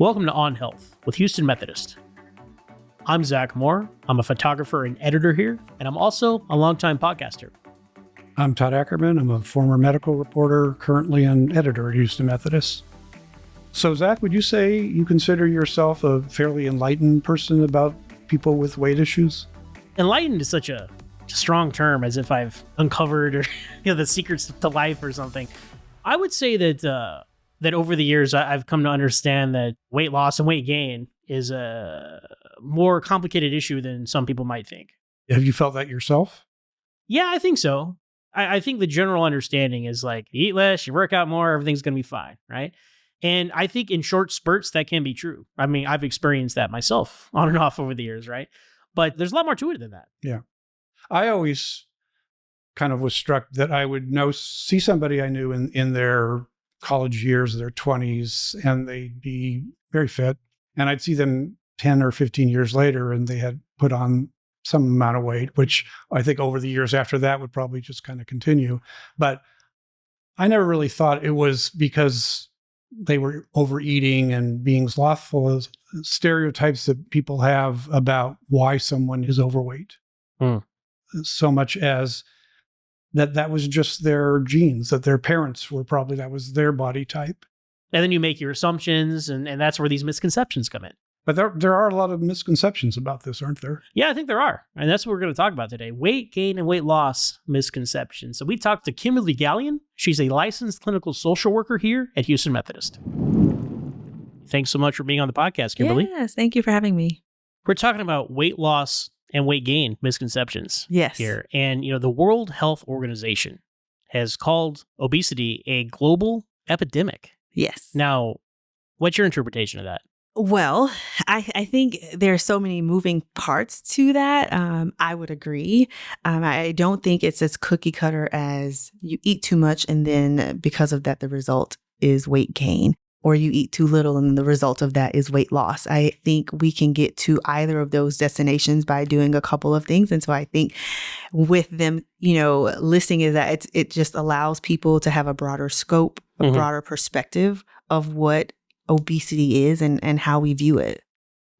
Welcome to On Health with Houston Methodist. I'm Zach Moore. I'm a photographer and editor here, and I'm also a longtime podcaster. I'm Todd Ackerman. I'm a former medical reporter, currently an editor at Houston Methodist. So, Zach, would you say you consider yourself a fairly enlightened person about people with weight issues? Enlightened is such a strong term, as if I've uncovered or the secrets to life or something. I would say that that over the years, I've come to understand that weight loss and weight gain is a more complicated issue than some people might think. Have you felt that yourself? Yeah, I think so. I think the general understanding is like, you eat less, you work out more, everything's going to be fine, right? And I think in short spurts, that can be true. I mean, I've experienced that myself on and off over the years, right? But there's a lot more to it than that. Yeah. I always kind of was struck that I would see somebody I knew in their college years, their 20s, and they'd be very fit. And I'd see them 10 or 15 years later, and they had put on some amount of weight, which I think over the years after that would probably just kind of continue. But I never really thought it was because they were overeating and being slothful, as stereotypes that people have about why someone is overweight. So much as that was just their genes, that their parents were probably, that was their body type. And then you make your assumptions, and that's where these misconceptions come in. But there are a lot of misconceptions about this, aren't there? Yeah, I think there are. And that's what we're going to talk about today. Weight gain and weight loss misconceptions. So we talked to Kimberly Gallion. She's a licensed clinical social worker here at Houston Methodist. Thanks so much for being on the podcast, Kimberly. Yes, thank you for having me. We're talking about weight loss and weight gain misconceptions here. And, the World Health Organization has called obesity a global epidemic. Yes. Now, what's your interpretation of that? Well, I think there are so many moving parts to that. I would agree. I don't think it's as cookie cutter as you eat too much and then because of that, the result is weight gain, or you eat too little and the result of that is weight loss. I think we can get to either of those destinations by doing a couple of things. And so I think with them, listing is that it just allows people to have a broader scope, a broader perspective of what obesity is and how we view it.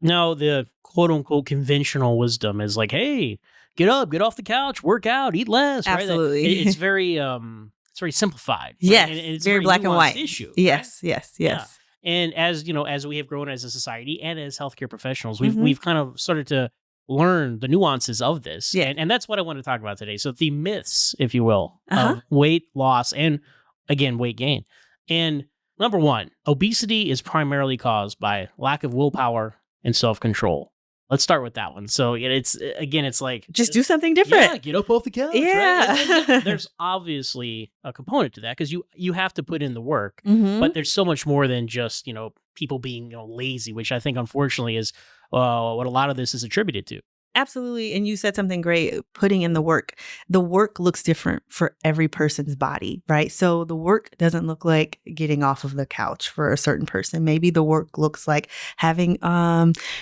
Now, the quote unquote conventional wisdom is like, hey, get up, get off the couch, work out, eat less. Absolutely. Right? It's very simplified. Right? Yes. And it's very black and white issue. Yes, right? yes. Yeah. And as we have grown as a society and as healthcare professionals, we've kind of started to learn the nuances of this. Yeah. And that's what I want to talk about today. So the myths, if you will, of weight loss and, again, weight gain. And number one, obesity is primarily caused by lack of willpower and self-control. Let's start with that one. So it's like... Just do something different. Yeah, get up off the couch. Yeah. Right? There's obviously a component to that because you have to put in the work, but there's so much more than just, people being lazy, which I think unfortunately is what a lot of this is attributed to. Absolutely. And you said something great, putting in the work. The work looks different for every person's body, right? So the work doesn't look like getting off of the couch for a certain person. Maybe the work looks like having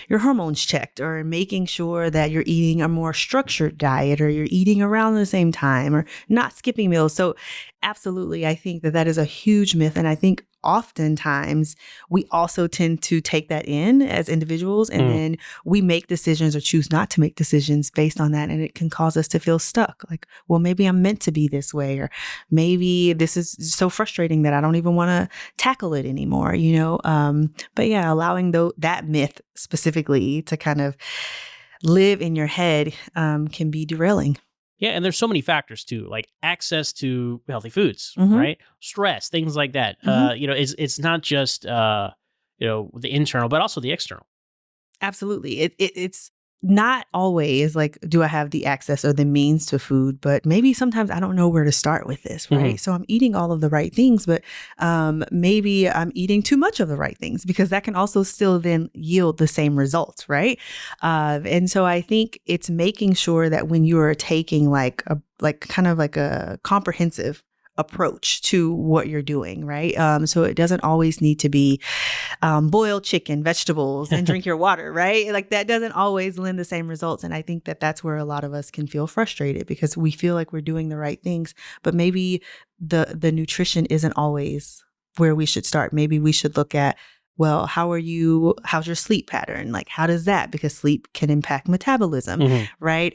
your hormones checked or making sure that you're eating a more structured diet or you're eating around the same time or not skipping meals. So absolutely, I think that is a huge myth. And I think oftentimes we also tend to take that in as individuals and then we make decisions or choose not to make decisions based on that. And it can cause us to feel stuck. Like, well, maybe I'm meant to be this way, or maybe this is so frustrating that I don't even want to tackle it anymore, But yeah, allowing that myth specifically to kind of live in your head can be derailing. Yeah, and there's so many factors too, like access to healthy foods, right? Stress, things like that. It's not just the internal, but also the external. Absolutely, it's not always like, do I have the access or the means to food? But maybe sometimes I don't know where to start with this, right? So I'm eating all of the right things, but maybe I'm eating too much of the right things because that can also still then yield the same results, right? And so I think it's making sure that when you are taking kind of a comprehensive approach to what you're doing, right? So it doesn't always need to be boiled chicken, vegetables, and drink your water, right? Like that doesn't always lend the same results. And I think that's where a lot of us can feel frustrated because we feel like we're doing the right things, but maybe the nutrition isn't always where we should start. Maybe we should look at well, how's your sleep pattern? Like, how does that, because sleep can impact metabolism, right?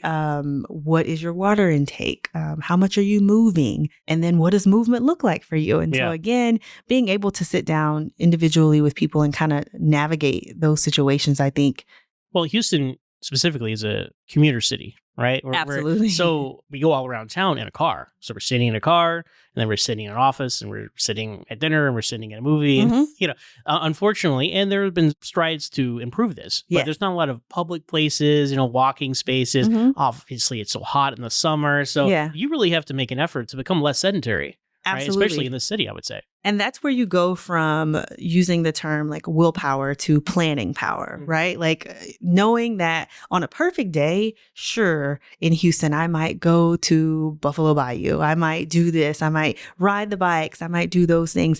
What is your water intake? How much are you moving? And then what does movement look like for you? And so again, being able to sit down individually with people and kind of navigate those situations, I think. Well, Houston specifically is a commuter city, right? Absolutely. So we go all around town in a car. So we're sitting in a car, and then we're sitting in an office, and we're sitting at dinner, and we're sitting at a movie. And, unfortunately, and there have been strides to improve this, but there's not a lot of public places, walking spaces. Obviously, it's so hot in the summer. So you really have to make an effort to become less sedentary. Absolutely. Right? Especially in the city, I would say. And that's where you go from using the term like willpower to planning power, right? Like knowing that on a perfect day, sure, in Houston, I might go to Buffalo Bayou. I might do this. I might ride the bikes. I might do those things.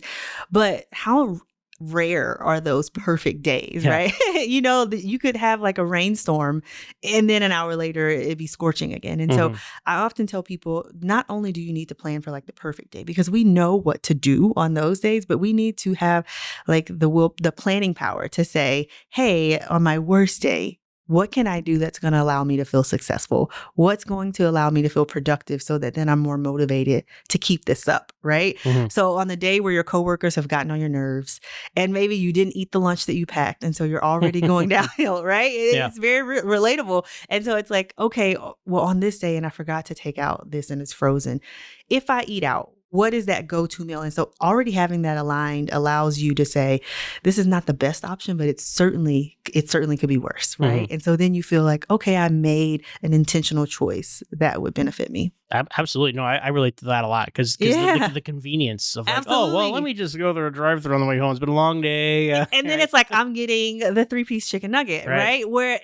But how rare are those perfect days, right? You could have like a rainstorm and then an hour later it'd be scorching again. And so I often tell people, not only do you need to plan for like the perfect day, because we know what to do on those days, but we need to have like the planning power to say, hey, on my worst day, what can I do that's going to allow me to feel successful? What's going to allow me to feel productive so that then I'm more motivated to keep this up, right? So on the day where your coworkers have gotten on your nerves and maybe you didn't eat the lunch that you packed and so you're already going downhill, right? It's very relatable. And so it's like, okay, well, on this day and I forgot to take out this and it's frozen. If I eat out, what is that go-to meal? And so already having that aligned allows you to say, this is not the best option, but it certainly could be worse, right? And so then you feel like, okay, I made an intentional choice that would benefit me. Absolutely. No, I relate to that a lot because the convenience of like, oh, well, let me just go through a drive-thru on the way home. It's been a long day. And then it's like, I'm getting the 3-piece chicken nugget, right? Where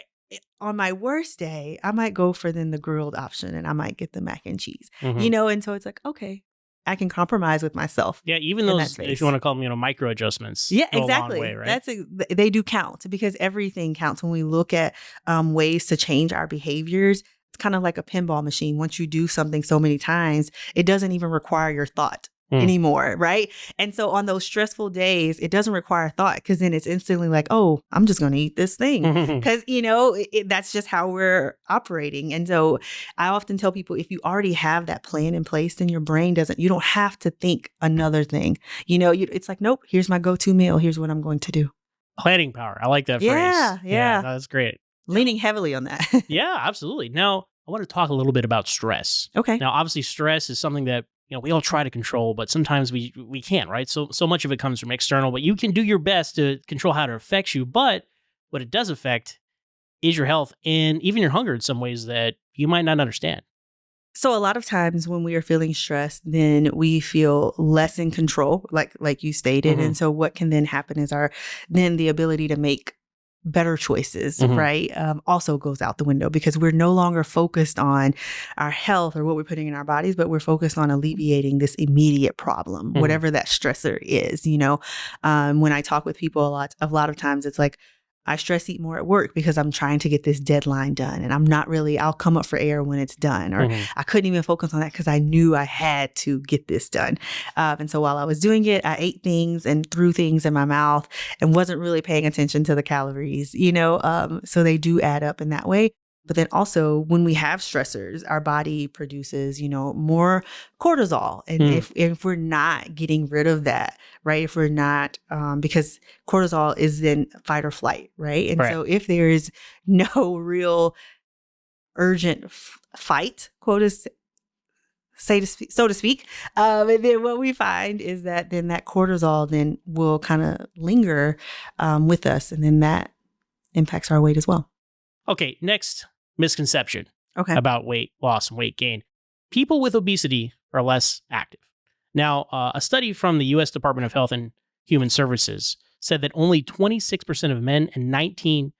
on my worst day, I might go for then the grilled option and I might get the mac and cheese, and so it's like, okay, I can compromise with myself. Yeah, even those, if you want to call them, micro adjustments. Yeah, exactly. Way, right? They do count because everything counts when we look at ways to change our behaviors. It's kind of like a pinball machine. Once you do something so many times, it doesn't even require your thought anymore, right? And so on those stressful days, it doesn't require thought because then it's instantly like, oh, I'm just going to eat this thing because, that's just how we're operating. And so I often tell people, if you already have that plan in place, then your brain you don't have to think another thing. It's like, nope, here's my go-to meal. Here's what I'm going to do. Planning power. I like that phrase. Yeah. That's great. Leaning heavily on that. Yeah, absolutely. Now, I want to talk a little bit about stress. Okay. Now, obviously, stress is something that we all try to control, but sometimes we can't, right? So much of it comes from external, but you can do your best to control how it affects you. But what it does affect is your health and even your hunger in some ways that you might not understand. So a lot of times when we are feeling stressed, then we feel less in control, like you stated. And so what can then happen is the ability to make better choices, right? Also goes out the window because we're no longer focused on our health or what we're putting in our bodies, but we're focused on alleviating this immediate problem, whatever that stressor is. When I talk with people a lot of times it's like, I stress eat more at work because I'm trying to get this deadline done and I'll come up for air when it's done. Or I couldn't even focus on that because I knew I had to get this done. And so while I was doing it, I ate things and threw things in my mouth and wasn't really paying attention to the calories, so they do add up in that way. But then also when we have stressors, our body produces, more cortisol. And if we're not getting rid of that, right? If we're not, because cortisol is then fight or flight, right? And so if there is no real urgent fight, so to speak, and then what we find is that then that cortisol then will kind of linger with us. And then that impacts our weight as well. Okay, next misconception about weight loss and weight gain. People with obesity are less active. Now, a study from the U.S. Department of Health and Human Services said that only 26% of men and 19%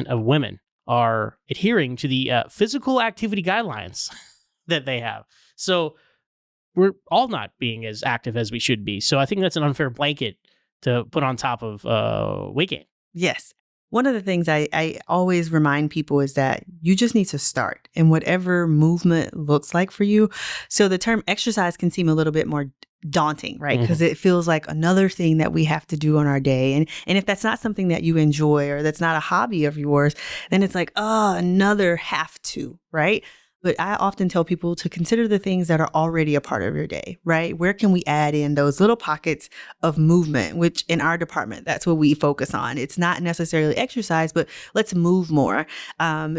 of women are adhering to the physical activity guidelines that they have. So we're all not being as active as we should be. So I think that's an unfair blanket to put on top of weight gain. Yes. One of the things I always remind people is that you just need to start in whatever movement looks like for you. So the term exercise can seem a little bit more daunting, right? Because it feels like another thing that we have to do on our day. And if that's not something that you enjoy or that's not a hobby of yours, then it's like, oh, another have to, right? But I often tell people to consider the things that are already a part of your day, right? Where can we add in those little pockets of movement, which in our department, that's what we focus on. It's not necessarily exercise, but let's move more,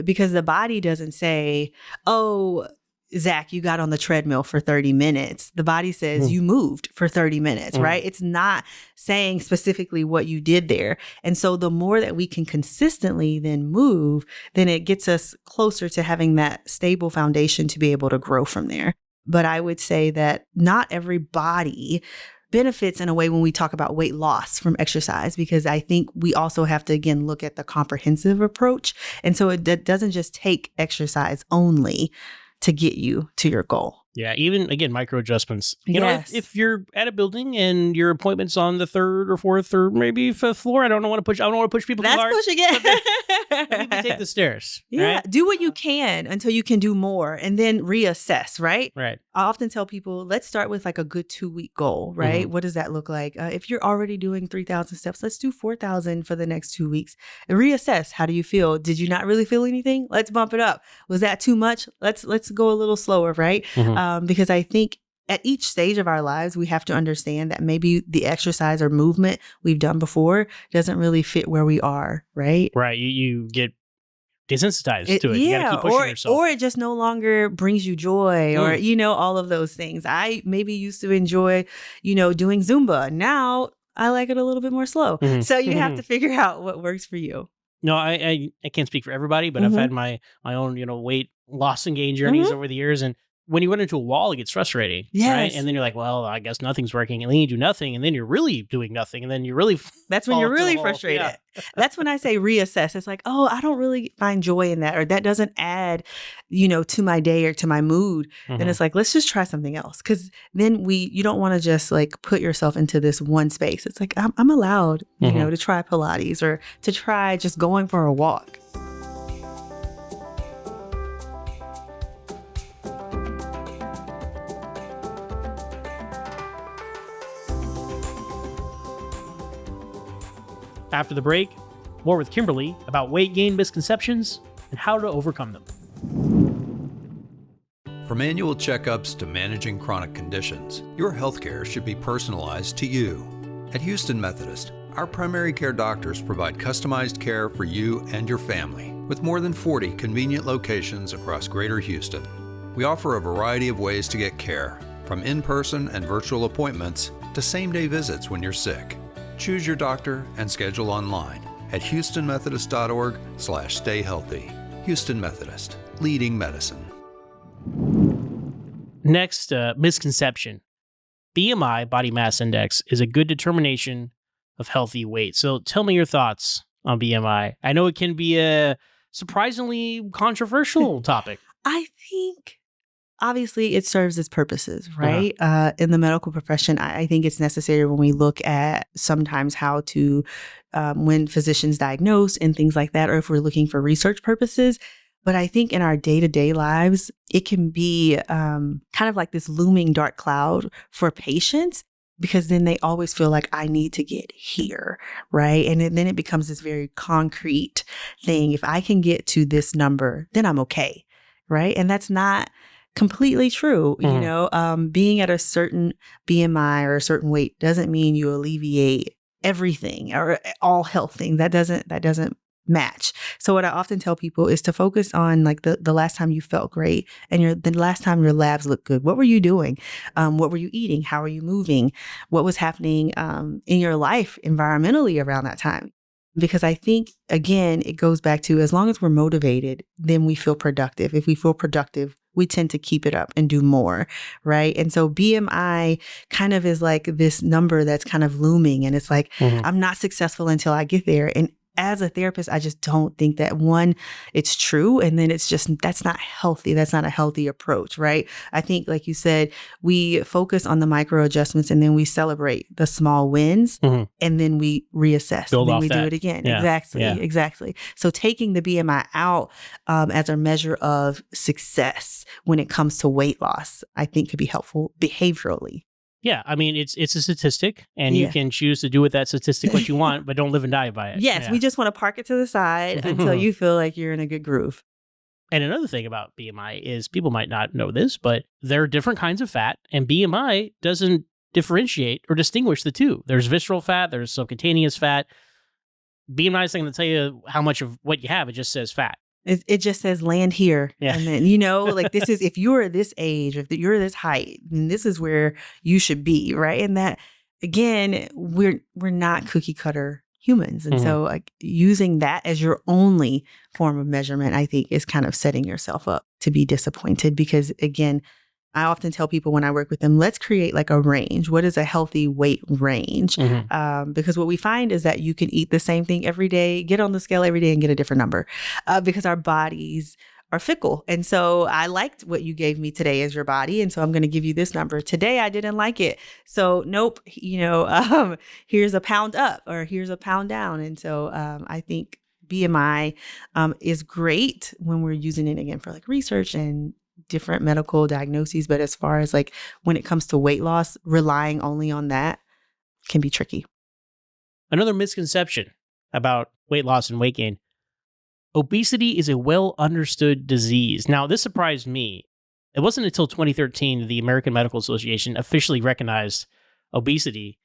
because the body doesn't say, oh, Zach, you got on the treadmill for 30 minutes. The body says you moved for 30 minutes, right? It's not saying specifically what you did there. And so the more that we can consistently then move, then it gets us closer to having that stable foundation to be able to grow from there. But I would say that not every body benefits in a way when we talk about weight loss from exercise, because I think we also have to, again, look at the comprehensive approach. And so it doesn't just take exercise only to get you to your goal. Yeah, even, again, micro adjustments. You Yes. know, if you're at a building and your appointment's on the third or fourth or maybe fifth floor, I don't want to push people too That's hard. pushing it. You can take the stairs. Yeah, Right? do what you can until you can do more and then reassess, right? Right. I often tell people, let's start with like a good 2-week goal, right? What does that look like? If you're already doing 3,000 steps, let's do 4,000 for the next 2 weeks. And reassess. How do you feel? Did you not really feel anything? Let's bump it up. Was that too much? Let's go a little slower, right? Because I think at each stage of our lives, we have to understand that maybe the exercise or movement we've done before doesn't really fit where we are, right? Right. You get desensitized to it. You got to keep pushing yourself. Or it just no longer brings you joy or, all of those things. I maybe used to enjoy, doing Zumba. Now I like it a little bit more slow. So you have to figure out what works for you. No, I can't speak for everybody, but I've had my own, weight loss and gain journeys over the years. And when you run into a wall, it gets frustrating. Yes. Right? And then you're like, well, I guess nothing's working. And then you do nothing. And then you're really doing nothing. And then you really That's when you're really frustrated. Yeah. That's when I say reassess. It's like, oh, I don't really find joy in that, or that doesn't add, to my day or to my mood. Then it's like, let's just try something else. Because then you don't want to just like put yourself into this one space. It's like, I'm allowed, to try Pilates or to try just going for a walk. After the break, more with Kimberly about weight gain misconceptions and how to overcome them. From annual checkups to managing chronic conditions, your healthcare should be personalized to you. At Houston Methodist, our primary care doctors provide customized care for you and your family, with more than 40 convenient locations across Greater Houston. We offer a variety of ways to get care, from in-person and virtual appointments to same-day visits when you're sick. Choose your doctor and schedule online at houstonmethodist.org/stayhealthy. Houston Methodist, leading medicine. Next, misconception. BMI, body mass index, is a good determination of healthy weight. So tell me your thoughts on BMI. I know it can be a surprisingly controversial topic. I think obviously it serves its purposes, right? In the medical profession, I think it's necessary when we look at sometimes how to, when physicians diagnose and things like that, or if we're looking for research purposes. But I think in our day-to-day lives, it can be kind of like this looming dark cloud for patients, because then they always feel like I need to get here, right? And then it becomes this very concrete thing. If I can get to this number, then I'm okay, right? And that's not completely true. Being at a certain BMI or a certain weight doesn't mean you alleviate everything or all health thing. That doesn't match. So what I often tell people is to focus on like the last time you felt great and the last time your labs looked good. What were you doing? What were you eating? How are you moving? What was happening in your life environmentally around that time? Because I think, again, it goes back to as long as we're motivated, then we feel productive. If we feel productive, we tend to keep it up and do more, right? And so BMI kind of is like this number that's kind of looming. And it's like, I'm not successful until I get there. And as a therapist, I just don't think that, one, it's true. And then it's just, that's not healthy. That's not a healthy approach, right? I think, like you said, we focus on the micro adjustments and then we celebrate the small wins and then we reassess. Build and then off we that. do it again. Yeah. Exactly. So taking the BMI out as a measure of success when it comes to weight loss, I think could be helpful behaviorally. Yeah, I mean, it's a statistic, and you Yeah. can choose to do with that statistic what you want, but don't live and die by it. Yes, Yeah. we just want to park it to the side until you feel like you're in a good groove. And another thing about BMI is people might not know this, but there are different kinds of fat, and BMI doesn't differentiate or distinguish the two. There's visceral fat, there's subcutaneous fat. BMI is not going to tell you how much of what you have. It just says fat. It just says land here. Yeah. And then, like this is, if you're this age, if you're this height, then this is where you should be. Right. And that, again, we're not cookie cutter humans. And so like using that as your only form of measurement, I think is kind of setting yourself up to be disappointed because, again, I often tell people when I work with them, let's create like a range. What is a healthy weight range? Because what we find is that you can eat the same thing every day, get on the scale every day and get a different number because our bodies are fickle. And so I liked what you gave me today as your body. And so I'm going to give you this number. Today, I didn't like it. So nope, here's a pound up or here's a pound down. And so I think BMI is great when we're using it again for like research and different medical diagnoses. But as far as like when it comes to weight loss, relying only on that can be tricky. Another misconception about weight loss and weight gain. Obesity is a well understood disease. Now, this surprised me. It wasn't until 2013 that the American Medical Association officially recognized obesity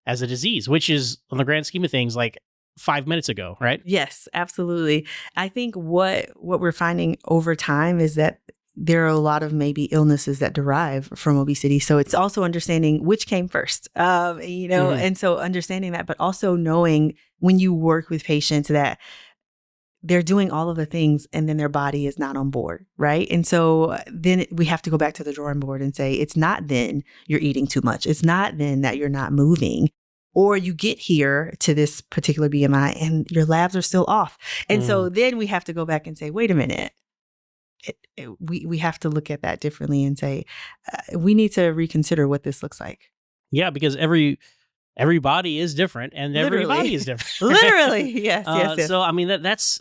as a disease, which is, on the grand scheme of things, like 5 minutes ago, right? Yes, absolutely. I think what we're finding over time is that there are a lot of maybe illnesses that derive from obesity. So it's also understanding which came first, and so understanding that, but also knowing when you work with patients that they're doing all of the things and then their body is not on board, right? And so then we have to go back to the drawing board and say, it's not then you're eating too much. It's not then that you're not moving. Or you get here to this particular BMI and your labs are still off. And so then we have to go back and say, wait a minute. We have to look at that differently and say, we need to reconsider what this looks like. Yeah, because every body is different and every body is different. Literally. Yes. So, I mean, that's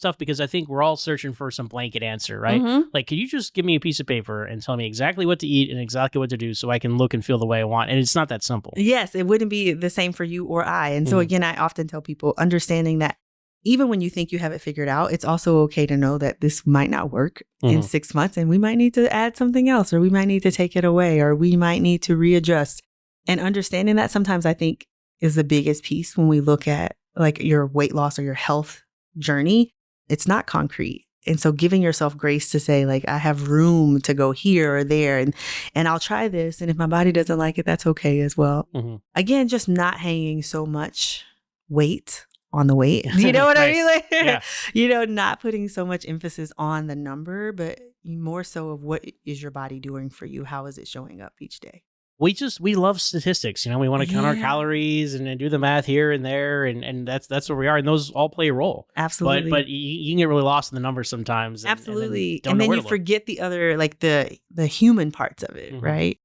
tough because I think we're all searching for some blanket answer, right? Like, can you just give me a piece of paper and tell me exactly what to eat and exactly what to do so I can look and feel the way I want? And it's not that simple. Yes, it wouldn't be the same for you or I. And so, again, I often tell people understanding that even when you think you have it figured out, it's also okay to know that this might not work in 6 months and we might need to add something else or we might need to take it away or we might need to readjust. And understanding that sometimes I think is the biggest piece when we look at like your weight loss or your health journey. It's not concrete. And so giving yourself grace to say like, I have room to go here or there and I'll try this. And if my body doesn't like it, that's okay as well. Again, just not hanging so much weight on the weight. You know what I mean? Like, not putting so much emphasis on the number, but more so of what is your body doing for you? How is it showing up each day? We love statistics. We want to count our calories and do the math here and there. And that's where we are. And those all play a role. Absolutely. But you can get really lost in the numbers sometimes. Absolutely. And then you forget the other, like the human parts of it, right?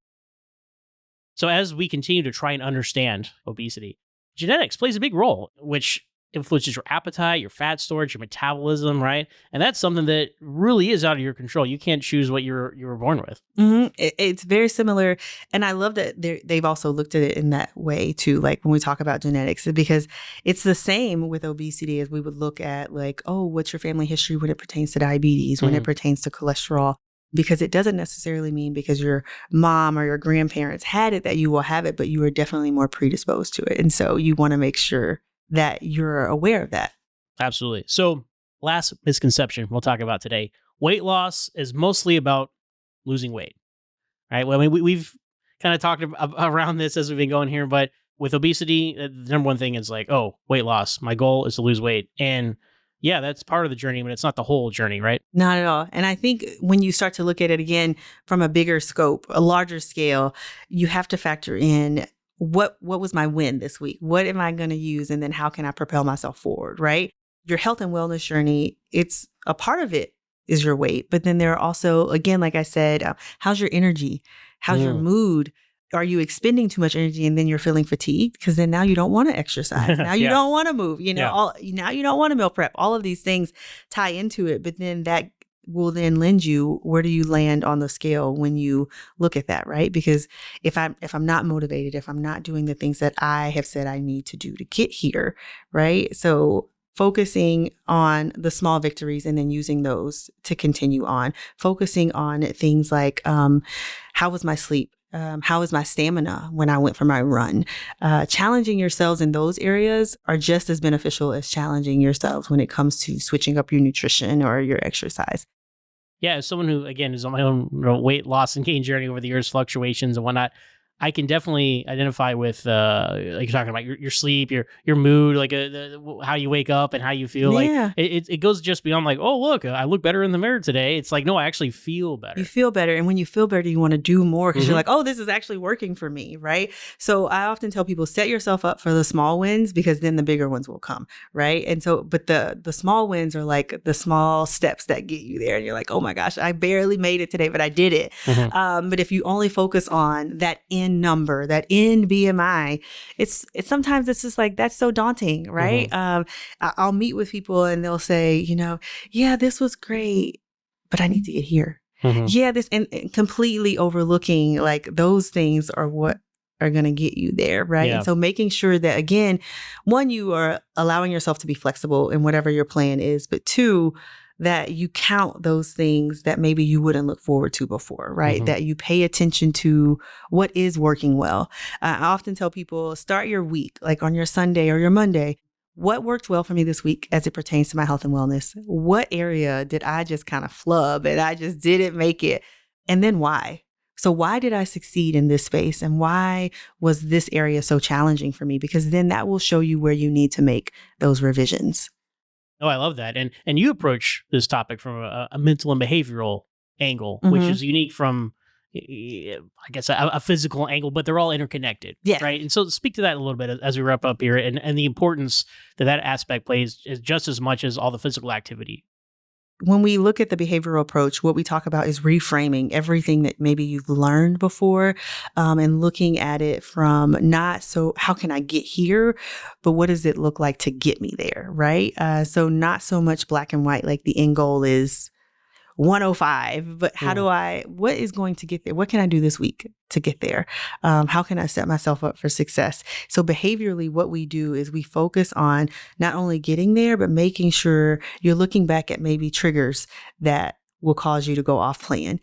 So as we continue to try and understand obesity, genetics plays a big role, which influences your appetite, your fat storage, your metabolism, right? And that's something that really is out of your control. You can't choose what you were born with. It's very similar. And I love that they've also looked at it in that way too, like when we talk about genetics, because it's the same with obesity as we would look at like, oh, what's your family history when it pertains to diabetes, when it pertains to cholesterol? Because it doesn't necessarily mean because your mom or your grandparents had it that you will have it, but you are definitely more predisposed to it. And so you want to make sure that you're aware of that. Absolutely. So last misconception we'll talk about today. Weight loss is mostly about losing weight, right? Well, I mean, we've kind of talked around this as we've been going here, but with obesity, the number one thing is like, oh, weight loss. My goal is to lose weight. And yeah, that's part of the journey, but it's not the whole journey, right? Not at all. And I think when you start to look at it again from a bigger scope, a larger scale, you have to factor in what was my win this week? What am I going to use? And then how can I propel myself forward, right? Your health and wellness journey, it's a part of it is your weight. But then there are also, again, like I said, how's your energy? How's your mood? Are you expending too much energy and then you're feeling fatigued? Because then now you don't want to exercise. Now you don't want to move, now you don't want to meal prep. All of these things tie into it. But then that will then lend you, where do you land on the scale when you look at that, right? Because if I'm not motivated, if I'm not doing the things that I have said I need to do to get here, right? So focusing on the small victories and then using those to continue on, focusing on things like, how was my sleep? How is my stamina when I went for my run? Challenging yourselves in those areas are just as beneficial as challenging yourselves when it comes to switching up your nutrition or your exercise. Yeah, as someone who, again, is on my own weight loss and gain journey over the years, fluctuations and whatnot, I can definitely identify with, like you're talking about your sleep, your mood, like how you wake up and how you feel. Yeah. Like it goes just beyond like, oh, look, I look better in the mirror today. It's like, no, I actually feel better. You feel better. And when you feel better, you want to do more because Mhm. you're like, oh, this is actually working for me, right? So I often tell people, set yourself up for the small wins because then the bigger ones will come, right? And so, but the small wins are like the small steps that get you there. And you're like, oh my gosh, I barely made it today, but I did it. Mhm. But if you only focus on that end number, that end BMI, it's sometimes it's just like, that's so daunting, right? I'll meet with people and they'll say, yeah, this was great, but I need to get here. Mhm. Yeah, this and completely overlooking like those things are what are going to get you there, right? Yeah. And so making sure that, again, one, you are allowing yourself to be flexible in whatever your plan is, but two, that you count those things that maybe you wouldn't look forward to before, right? Mhm. That you pay attention to what is working well. I often tell people, start your week, like on your Sunday or your Monday. What worked well for me this week as it pertains to my health and wellness? What area did I just kind of flub and I just didn't make it? And then why? So why did I succeed in this space? And why was this area so challenging for me? Because then that will show you where you need to make those revisions. Oh, I love that. And you approach this topic from a mental and behavioral angle, which Mhm. is unique from, I guess, a physical angle, but they're all interconnected. Yeah. Right. And so speak to that a little bit as we wrap up here and the importance that aspect plays is just as much as all the physical activity. When we look at the behavioral approach, what we talk about is reframing everything that maybe you've learned before, and looking at it from not so how can I get here, but what does it look like to get me there, right? So not so much black and white, like the end goal is 105, but what is going to get there? What can I do this week to get there? How can I set myself up for success? So behaviorally, what we do is we focus on not only getting there, but making sure you're looking back at maybe triggers that will cause you to go off plan.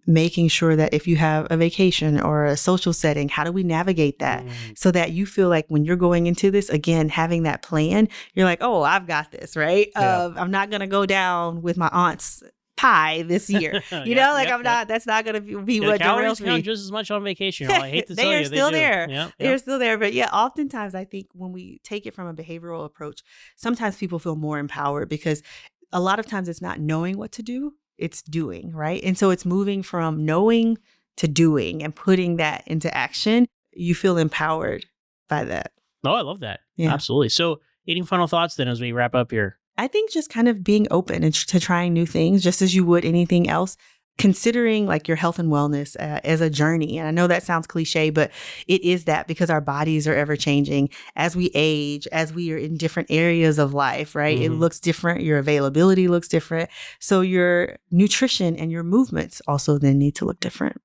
Making sure that if you have a vacation or a social setting, how do we navigate that so that you feel like when you're going into this, again, having that plan, you're like, oh, I've got this, right? Yeah. I'm not going to go down with my aunt's pie this year. That's not going to be The what calories derails me. count just as much on vacation. I hate to tell They you, are still do. there. Yeah, They're still there. But yeah, oftentimes I think when we take it from a behavioral approach, sometimes people feel more empowered because a lot of times it's not knowing what to do, it's doing, right? And so it's moving from knowing to doing and putting that into action. You feel empowered by that. Oh, I love that. Yeah. Absolutely. So any final thoughts then as we wrap up here? I think just kind of being open and to trying new things, just as you would anything else, considering like your health and wellness as a journey. And I know that sounds cliche, but it is that because our bodies are ever changing as we age, as we are in different areas of life, right? It looks different. Your availability looks different. So your nutrition and your movements also then need to look different.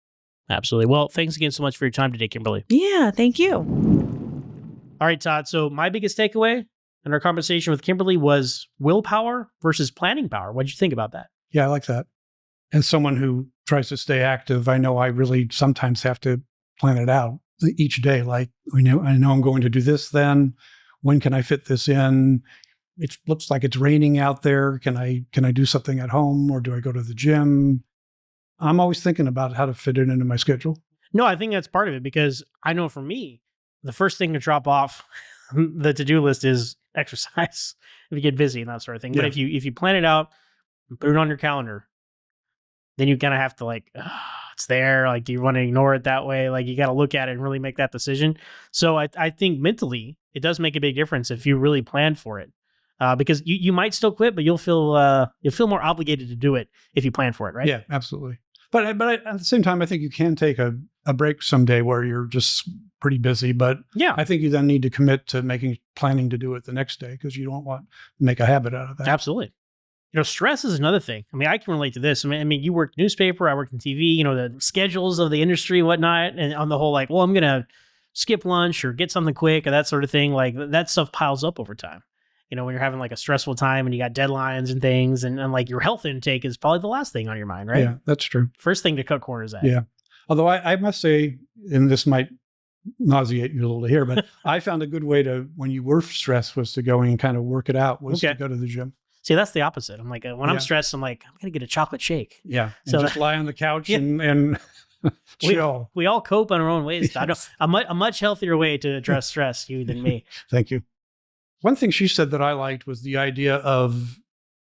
Absolutely. Well, thanks again so much for your time today, Kimberly. Yeah, thank you. All right, Todd. So my biggest takeaway in our conversation with Kimberly was willpower versus planning power. What did you think about that? Yeah, I like that. As someone who tries to stay active, I know I really sometimes have to plan it out each day. Like, I know I'm going to do this then. When can I fit this in? It looks like it's raining out there. Can I do something at home or do I go to the gym? I'm always thinking about how to fit it into my schedule. No, I think that's part of it because I know for me, the first thing to drop off the to-do list is exercise if you get busy and that sort of thing. But Yeah. if you plan it out and put it on your calendar, then you kind of have to like, it's there. Like, do you want to ignore it that way? Like, you got to look at it and really make that decision. So I think mentally, it does make a big difference if you really plan for it, because you might still quit, but you'll feel more obligated to do it if you plan for it, right? Yeah, absolutely. But at the same time, I think you can take a break someday where you're just pretty busy. But Yeah, I think you then need to commit to planning to do it the next day because you don't want to make a habit out of that. absolutely. Stress is another thing. I mean, I can relate to this. I mean, you work newspaper, I work in TV, the schedules of the industry and whatnot, and on the whole, like, well, I'm going to skip lunch or get something quick or that sort of thing. Like that stuff piles up over time. When you're having like a stressful time and you got deadlines and things and like your health intake is probably the last thing on your mind, right? Yeah, that's true. First thing to cut corners at. Yeah. Although I must say, and this might nauseate you a little to hear, but I found a good way to, when you were stressed, was to go and kind of work it out, was to go to the gym. See, that's the opposite. I'm like, when I'm stressed, I'm like, I'm going to get a chocolate shake. Yeah. So just lie on the couch and chill. We all cope in our own ways. Yes. A much healthier way to address stress, you than me. Thank you. One thing she said that I liked was the idea of,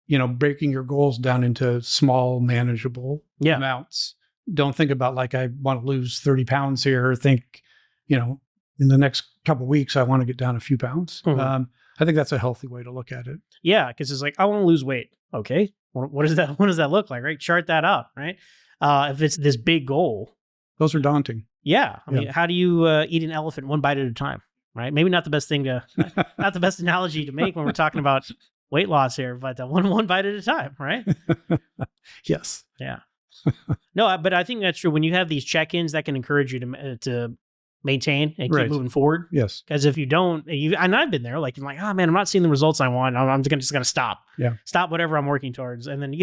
breaking your goals down into small, manageable amounts. Don't think about like, I want to lose 30 pounds here. Think, in the next couple of weeks, I want to get down a few pounds. Mm-hmm. I think that's a healthy way to look at it. Yeah, because it's like, I want to lose weight. Okay, what does that look like? Right, chart that out. Right, if it's this big goal, those are daunting. Yeah, I mean, how do you eat an elephant one bite at a time? Right, maybe not the best thing not the best analogy to make when we're talking about weight loss here, but one bite at a time. Right? Yes. Yeah. No, but I think that's true. When you have these check-ins, that can encourage you to maintain and keep moving forward. Yes. Because if you don't, and I've been there, like, you're like, oh man, I'm not seeing the results I want. I'm just going to stop. Yeah. Stop whatever I'm working towards. And then,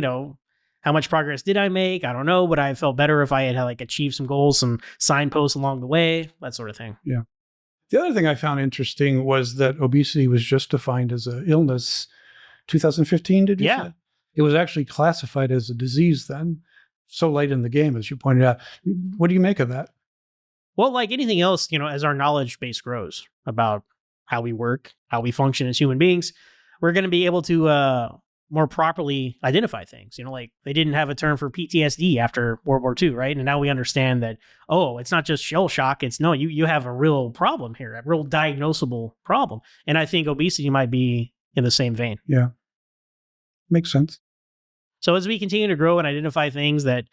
how much progress did I make? I don't know, but I felt better if I had like achieved some goals, some signposts along the way, that sort of thing. Yeah. The other thing I found interesting was that obesity was just defined as an illness 2015, did you say? It was actually classified as a disease then, so late in the game, as you pointed out. What do you make of that? Well, like anything else, as our knowledge base grows about how we work, how we function as human beings, we're going to be able to more properly identify things. Like they didn't have a term for PTSD after World War II, right? And now we understand that, it's not just shell shock. It's no, you have a real problem here, a real diagnosable problem. And I think obesity might be in the same vein. Yeah. Makes sense. So as we continue to grow and identify things that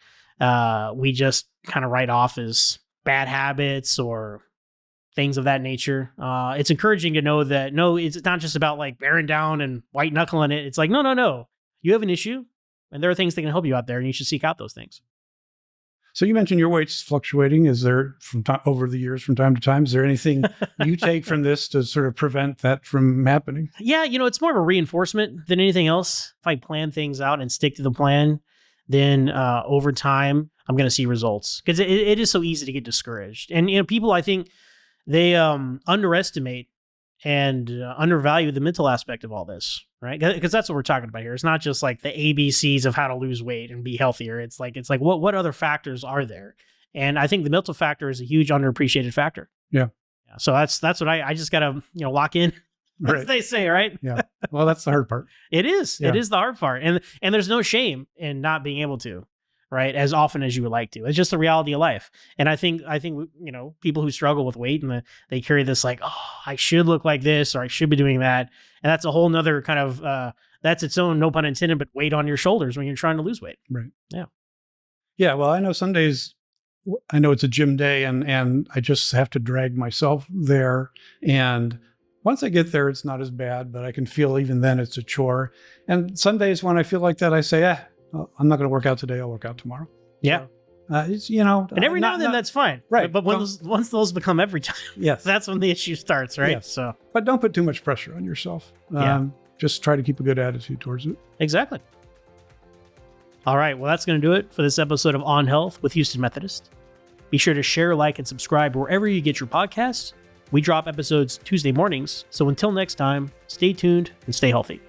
we just kind of write off as bad habits or things of that nature, it's encouraging to know that, no, it's not just about like bearing down and white knuckling it. It's like, no. You have an issue and there are things that can help you out there and you should seek out those things. So you mentioned your weight's fluctuating. Is there over the years from time to time, is there anything you take from this to sort of prevent that from happening? Yeah, it's more of a reinforcement than anything else. If I plan things out and stick to the plan, then over time, I'm going to see results. Because it is so easy to get discouraged. And, people, I think, they underestimate and undervalue the mental aspect of all this, right? Because that's what we're talking about here. It's not just like the ABCs of how to lose weight and be healthier. It's like what other factors are there? And I think the mental factor is a huge underappreciated factor. Yeah. So that's what I just got to, lock in, as they say, right? Yeah. Well, that's the hard part. It is. Yeah. It is the hard part. And there's no shame in not being able to, right? As often as you would like to. It's just the reality of life. And I think, people who struggle with weight and they carry this like, oh, I should look like this, or I should be doing that. And that's a whole nother kind of, that's its own, no pun intended, but weight on your shoulders when you're trying to lose weight. Right. Yeah. Yeah. Well, I know some days, I know it's a gym day and I just have to drag myself there. And once I get there, it's not as bad, but I can feel even then it's a chore. And some days when I feel like that, I say, I'm not going to work out today. I'll work out tomorrow. Yeah. So, it's, and every now and then that's fine. Right. But once those become every time, yes, that's when the issue starts, right? Yes. So, but don't put too much pressure on yourself. Just try to keep a good attitude towards it. Exactly. All right. Well, that's going to do it for this episode of On Health with Houston Methodist. Be sure to share, like, and subscribe wherever you get your podcasts. We drop episodes Tuesday mornings. So until next time, stay tuned and stay healthy.